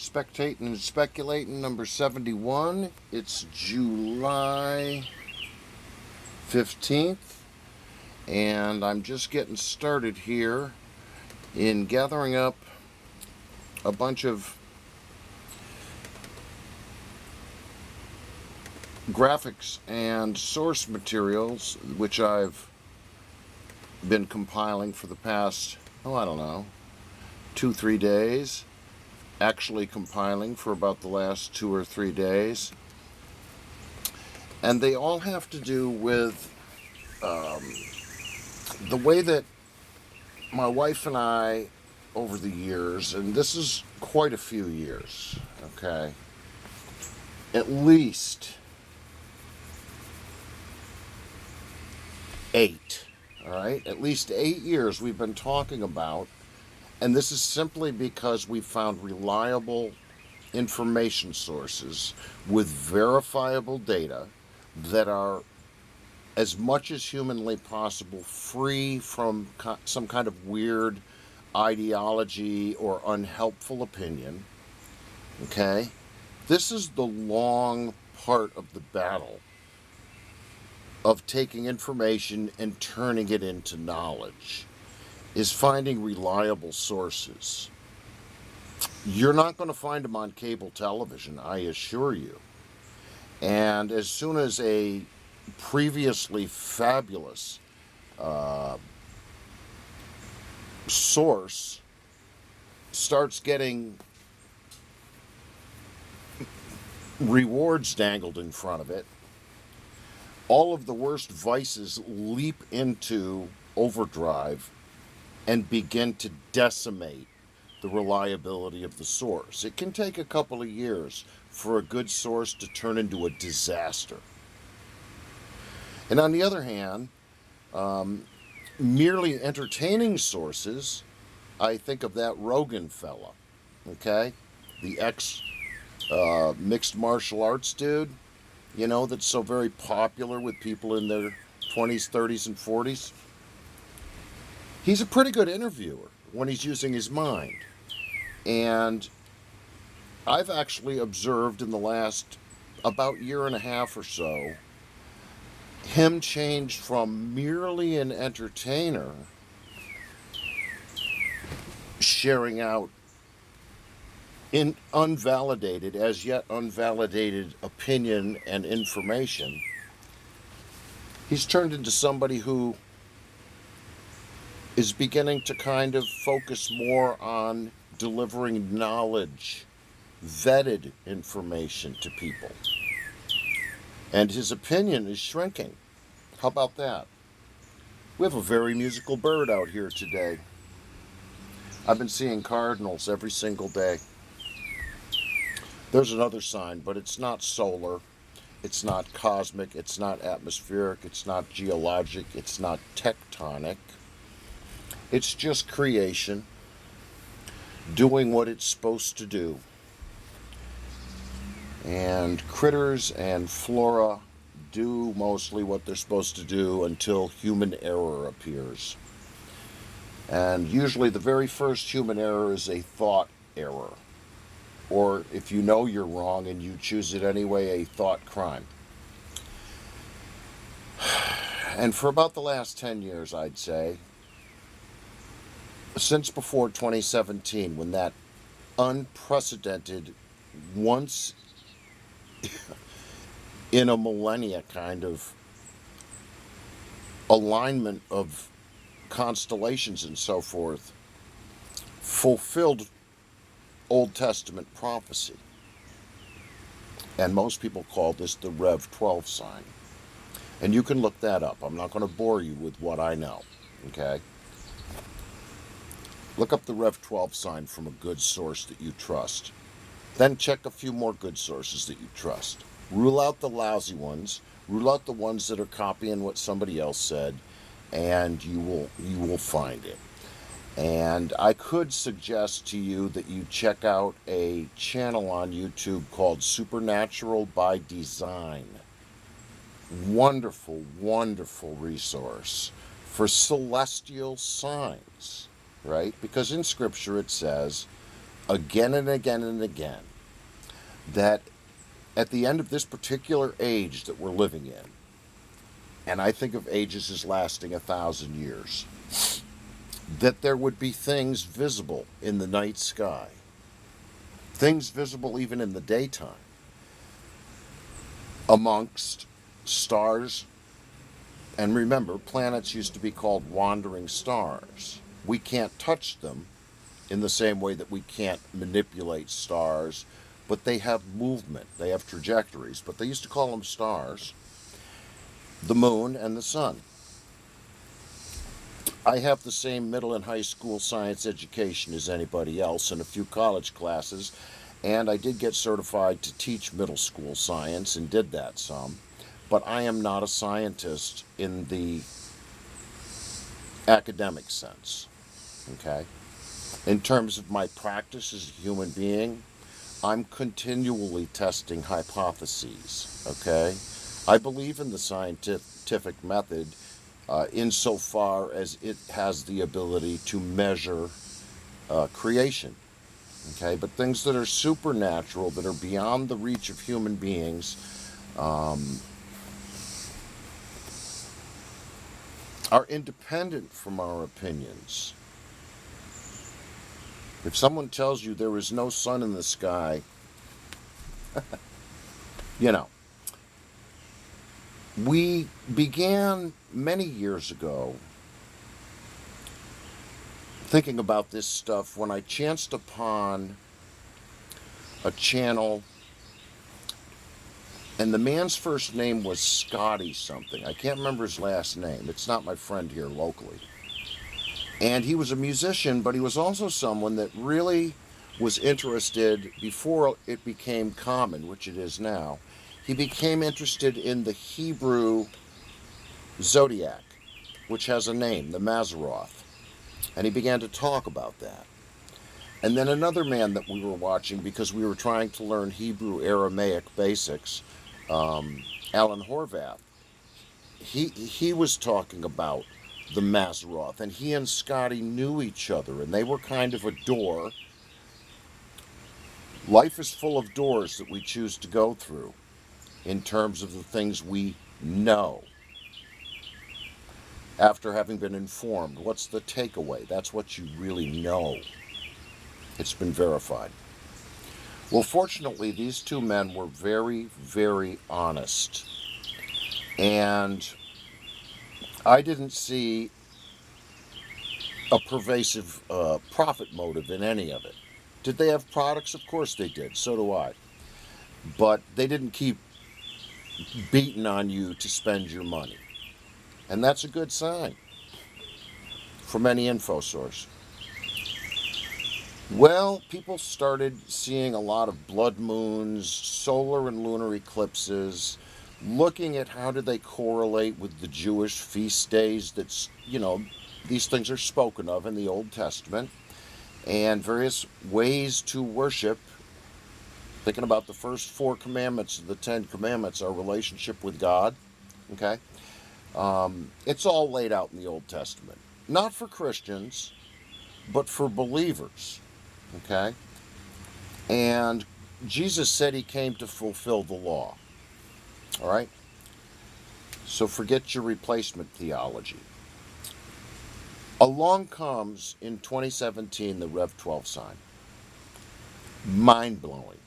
Spectating and Speculating number 71. It's July 15th, and I'm just getting started here in gathering up a bunch of graphics and source materials which I've been compiling for the past, I don't know, 2-3 days. Actually compiling for about the last 2 or 3 days. And they all have to do with the way that my wife and I, over the years, and this is quite a few years, okay, at least 8, all right, at least 8 years we've been talking about, and this is simply because we found reliable information sources with verifiable data that are as much as humanly possible free from some kind of weird ideology or unhelpful opinion. Okay? This is the long part of the battle of taking information and turning it into knowledge, is finding reliable sources. You're not going to find them on cable television, I assure you. And as soon as a previously fabulous source starts getting rewards dangled in front of it, all of the worst vices leap into overdrive and begin to decimate the reliability of the source. It can take a couple of years for a good source to turn into a disaster. And on the other hand, merely entertaining sources, I think of that Rogan fella, okay? The ex-mixed martial arts dude, you know, that's so very popular with people in their 20s, 30s, and 40s. He's a pretty good interviewer when he's using his mind. And I've actually observed in the last about year and a half or so him change from merely an entertainer sharing out in unvalidated, as yet unvalidated opinion and information. He's turned into somebody who is beginning to kind of focus more on delivering knowledge, vetted information to people. And his opinion is shrinking. How about that? We have a very musical bird out here today. I've been seeing cardinals every single day. There's another sign, but it's not solar, it's not cosmic, it's not atmospheric, it's not geologic, it's not tectonic. It's just creation doing what it's supposed to do. And critters and flora do mostly what they're supposed to do until human error appears. And usually the very first human error is a thought error. Or if you know you're wrong and you choose it anyway, a thought crime. And for about the last 10 years, I'd say, since before 2017, when that unprecedented, once in a millennia kind of alignment of constellations and so forth, fulfilled Old Testament prophecy. And most people call this the Rev 12 sign. And you can look that up. I'm not going to bore you with what I know, okay? Look up the Rev 12 sign from a good source that you trust. Then check a few more good sources that you trust. Rule out the lousy ones. Rule out the ones that are copying what somebody else said, and you will find it. And I could suggest to you that you check out a channel on YouTube called Supernatural by Design. Wonderful, wonderful resource for celestial signs, right? Because in Scripture it says again and again and again that at the end of this particular age that we're living in, and I think of ages as lasting 1,000 years, that there would be things visible in the night sky, things visible even in the daytime, amongst stars. And remember, planets used to be called wandering stars. We can't touch them in the same way that we can't manipulate stars, but they have movement, they have trajectories, but they used to call them stars, the moon and the sun. I have the same middle and high school science education as anybody else and a few college classes, and I did get certified to teach middle school science and did that some, but I am not a scientist in the academic sense, okay? In terms of my practice as a human being, I'm continually testing hypotheses, okay? I believe in the scientific method insofar as it has the ability to measure creation, okay? But things that are supernatural, that are beyond the reach of human beings, are independent from our opinions. If someone tells you there is no sun in the sky, you know, we began many years ago thinking about this stuff when I chanced upon a channel, and the man's first name was Scotty something. I can't remember his last name. It's not my friend here locally. And he was a musician, but he was also someone that really was interested, before it became common, which it is now, he became interested in the Hebrew zodiac, which has a name, the Mazzaroth. And he began to talk about that. And then another man that we were watching, because we were trying to learn Hebrew Aramaic basics, Alan Horvath, he was talking about the Mazzaroth, and he and Scotty knew each other, and they were kind of a door. Life is full of doors that we choose to go through in terms of the things we know. After having been informed, what's the takeaway? That's what you really know. It's been verified. Well, fortunately, these two men were very, very honest. And I didn't see a pervasive profit motive in any of it. Did they have products? Of course they did. So do I. But they didn't keep beating on you to spend your money. And that's a good sign from any info source. Well, people started seeing a lot of blood moons, solar and lunar eclipses, looking at how do they correlate with the Jewish feast days that's, these things are spoken of in the Old Testament, and various ways to worship, thinking about the first 4 commandments of the 10 commandments, our relationship with God, okay? It's all laid out in the Old Testament. Not for Christians, but for believers, okay? And Jesus said he came to fulfill the law, all right? So forget your replacement theology. Along comes, in 2017, the Rev 12 sign. Mind-blowing,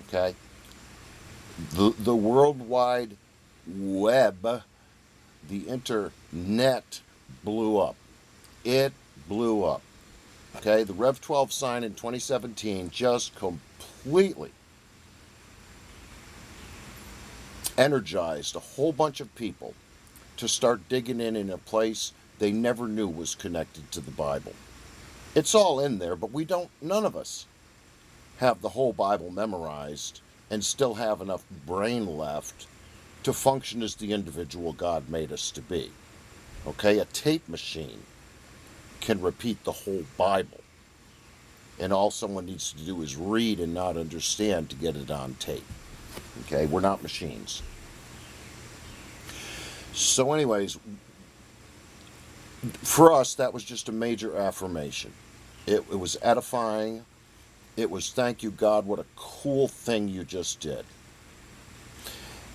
okay? The World Wide Web, the internet, blew up. It blew up. Okay, the Rev 12 sign in 2017 just completely energized a whole bunch of people to start digging in a place they never knew was connected to the Bible. It's all in there, but none of us have the whole Bible memorized and still have enough brain left to function as the individual God made us to be. Okay, a tape machine can repeat the whole Bible, and all someone needs to do is read and not understand to get it on tape. Okay, we're not machines. So anyways, for us, that was just a major affirmation. It was edifying. It was, thank you, God, what a cool thing you just did.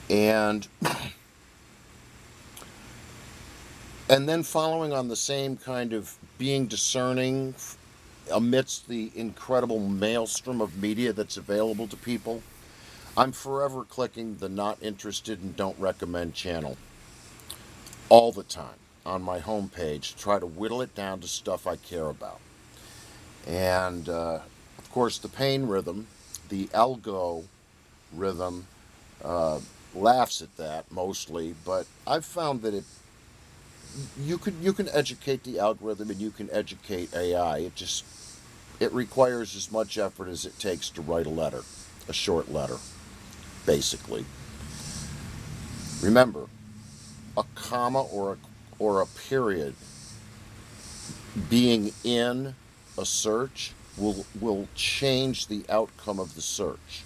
And then following on the same kind of being discerning amidst the incredible maelstrom of media that's available to people, I'm forever clicking the not interested and don't recommend channel all the time on my homepage to try to whittle it down to stuff I care about. And of course, the pain rhythm, the algo rhythm, laughs at that mostly, but I've found that you can educate the algorithm and you can educate AI. It requires as much effort as it takes to write a letter, a short letter, basically. Remember, a comma or a period being in a search will change the outcome of the search.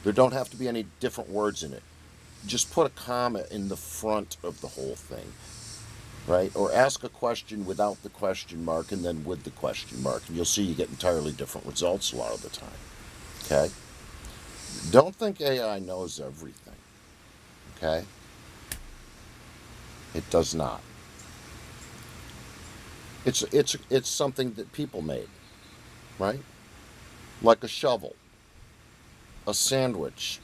There don't have to be any different words in it. Just put a comma in the front of the whole thing, right? Or ask a question without the question mark and then with the question mark, and you'll see you get entirely different results a lot of the time. Okay? Don't think AI knows everything. Okay? It does not. It's something that people made, right? Like a shovel, a sandwich,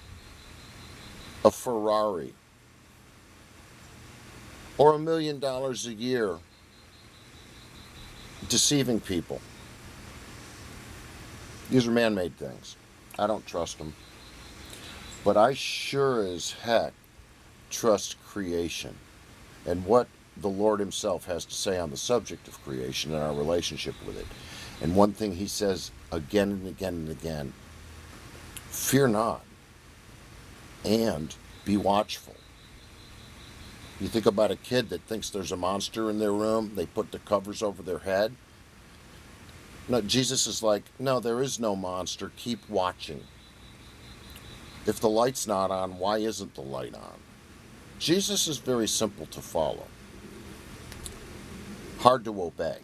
a Ferrari, or $1 million a year deceiving people. These are man-made things. I don't trust them. But I sure as heck trust creation and what the Lord himself has to say on the subject of creation and our relationship with it. And one thing he says again and again and again, fear not and be watchful. You think about a kid that thinks there's a monster in their room, they put the covers over their head. No, Jesus is like, no, there is no monster, keep watching. If the light's not on, why isn't the light on? Jesus is very simple to follow, hard to obey.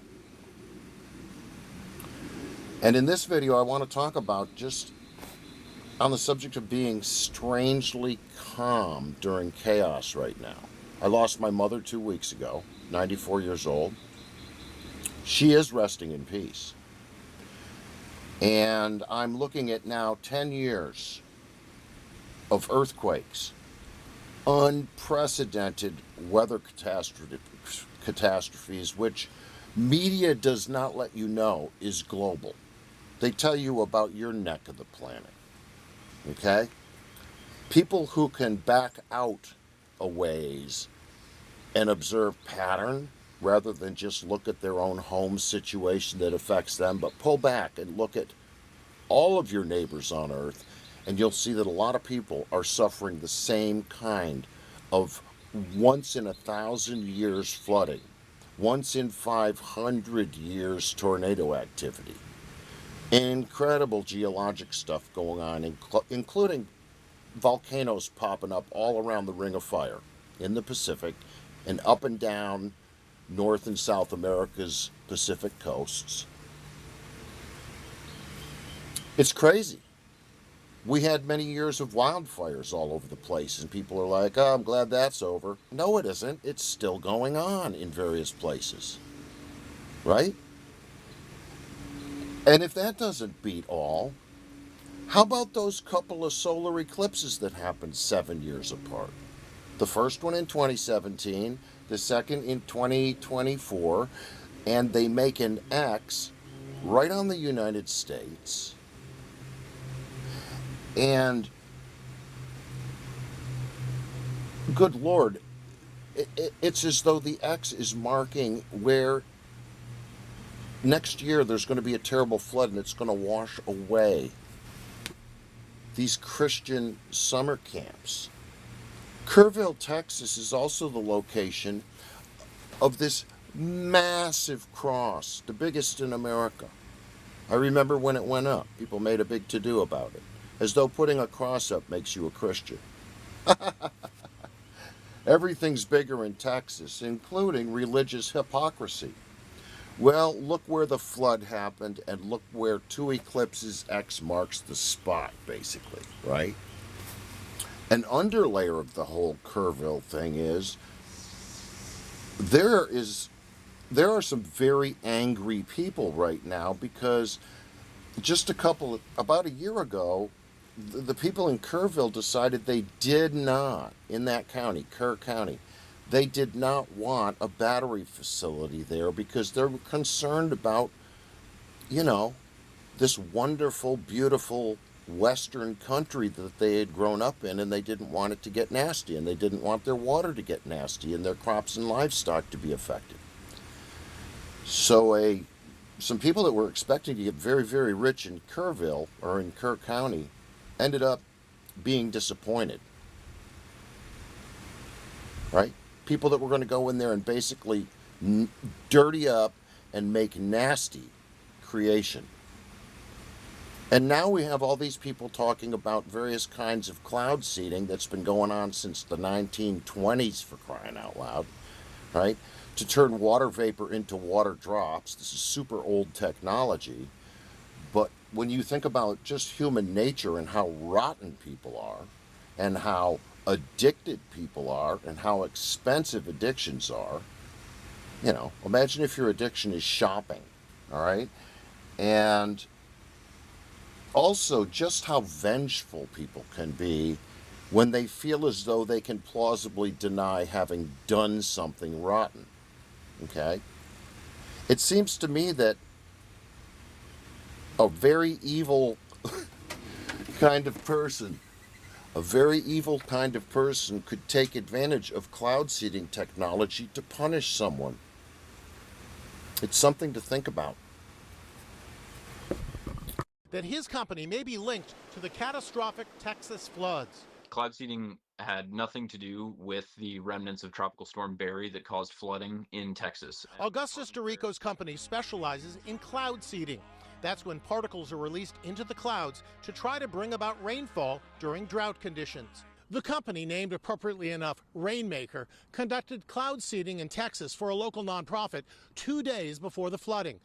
And in this video, I want to talk about just on the subject of being strangely calm during chaos right now. I lost my mother 2 weeks ago, 94 years old. She is resting in peace. And I'm looking at now 10 years of earthquakes, unprecedented weather catastrophes, which media does not let you know is global. They tell you about your neck of the planet. Okay? People who can back out a ways and observe pattern rather than just look at their own home situation that affects them, but pull back and look at all of your neighbors on earth, and you'll see that a lot of people are suffering the same kind of once in 1,000 years flooding, once in 500 years tornado activity. Incredible geologic stuff going on, including volcanoes popping up all around the Ring of Fire in the Pacific and up and down North and South America's Pacific coasts. It's crazy. We had many years of wildfires all over the place, and people are like, oh, I'm glad that's over. No, it isn't. It's still going on in various places, right? And if that doesn't beat all, how about those couple of solar eclipses that happened 7 years apart? The first one in 2017, the second in 2024, and they make an X right on the United States. And good Lord, it's as though the X is marking where next year there's going to be a terrible flood and it's going to wash away these Christian summer camps. Kerrville, Texas is also the location of this massive cross, the biggest in America. I remember when it went up, people made a big to-do about it, as though putting a cross up makes you a Christian. Everything's bigger in Texas, including religious hypocrisy. Well, look where the flood happened, and look where two eclipses X marks the spot, basically, right? An underlayer of the whole Kerrville thing is there is there are some very angry people right now because about a year ago, the people in Kerrville decided they did not, in that county, Kerr County, they did not want a battery facility there because they're concerned about, you know, this wonderful, beautiful Western country that they had grown up in, and they didn't want it to get nasty, and they didn't want their water to get nasty, and their crops and livestock to be affected. So some people that were expecting to get very, very rich in Kerrville or in Kerr County ended up being disappointed, right? People that were going to go in there and basically dirty up and make nasty creation. And now we have all these people talking about various kinds of cloud seeding that's been going on since the 1920s, for crying out loud, right? To turn water vapor into water drops. This is super old technology. But when you think about just human nature and how rotten people are, and how addicted people are, and how expensive addictions are, imagine if your addiction is shopping, all right? And also just how vengeful people can be when they feel as though they can plausibly deny having done something rotten, okay? It seems to me that a very evil kind of person, a very evil kind of person could take advantage of cloud seeding technology to punish someone. It's something to think about. That his company may be linked to the catastrophic Texas floods. Cloud seeding had nothing to do with the remnants of Tropical Storm Barry that caused flooding in Texas. Augustus Dorico's company specializes in cloud seeding. That's when particles are released into the clouds to try to bring about rainfall during drought conditions. The company, named appropriately enough Rainmaker, conducted cloud seeding in Texas for a local nonprofit 2 days before the flooding.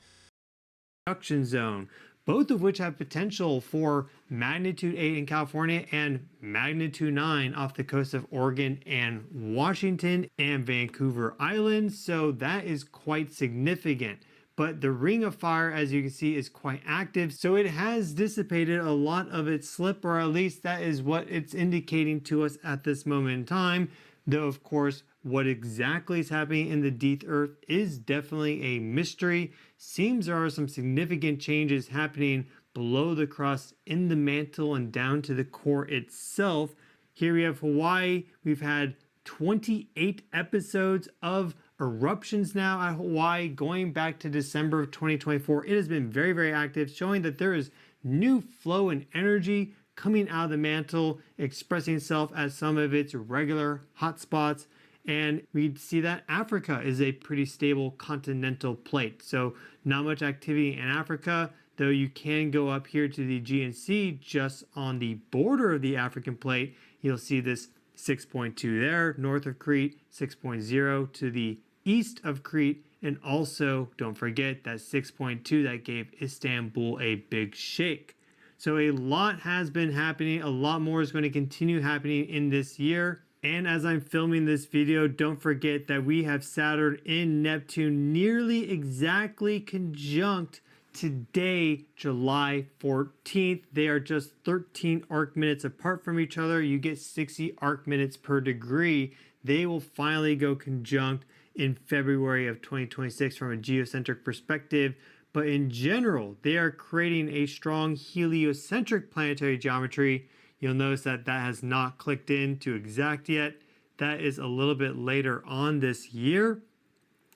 Production zone, both of which have potential for magnitude 8 in California and magnitude 9 off the coast of Oregon and Washington and Vancouver Island. So that is quite significant. But the ring of fire, as you can see, is quite active. So it has dissipated a lot of its slip, or at least that is what it's indicating to us at this moment in time. Though, of course, what exactly is happening in the deep earth is definitely a mystery. Seems there are some significant changes happening below the crust, in the mantle, and down to the core itself. Here we have Hawaii. We've had 28 episodes of eruptions now at Hawaii going back to December of 2024. It has been very, very active, showing that there is new flow and energy coming out of the mantle, expressing itself at some of its regular hotspots. And we see that Africa is a pretty stable continental plate. So not much activity in Africa, though you can go up here to the GNC just on the border of the African plate. You'll see this 6.2 there, north of Crete, 6.0 to the east of Crete, and also don't forget that 6.2 that gave Istanbul a big shake. So a lot has been happening. A lot more is going to continue happening in this year. And as I'm filming this video, don't forget that we have Saturn and Neptune nearly exactly conjunct today, July 14th. They are just 13 arc minutes apart from each other. You get 60 arc minutes per degree. They will finally go conjunct in February of 2026 from a geocentric perspective. But in general, they are creating a strong heliocentric planetary geometry. You'll notice that that has not clicked into exact yet. That is a little bit later on this year.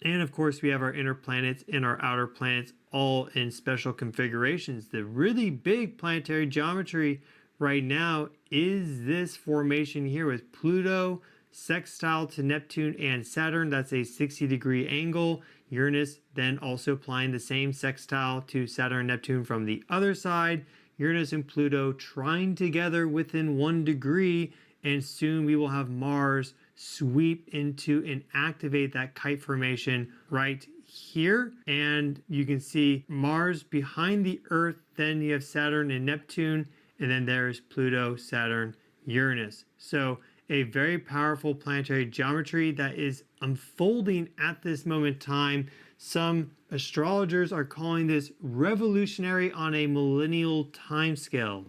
And of course, we have our inner planets and our outer planets all in special configurations. The really big planetary geometry right now is this formation here with Pluto sextile to Neptune and Saturn. That's a 60-degree angle. Uranus then also applying the same sextile to Saturn and Neptune from the other side. Uranus and Pluto trying together within 1 degree, and soon we will have Mars sweep into and activate that kite formation right here, and you can see Mars behind the Earth, then you have Saturn and Neptune, and then there's Pluto, Saturn, Uranus. So a very powerful planetary geometry that is unfolding at this moment in time. Some astrologers are calling this revolutionary on a millennial timescale.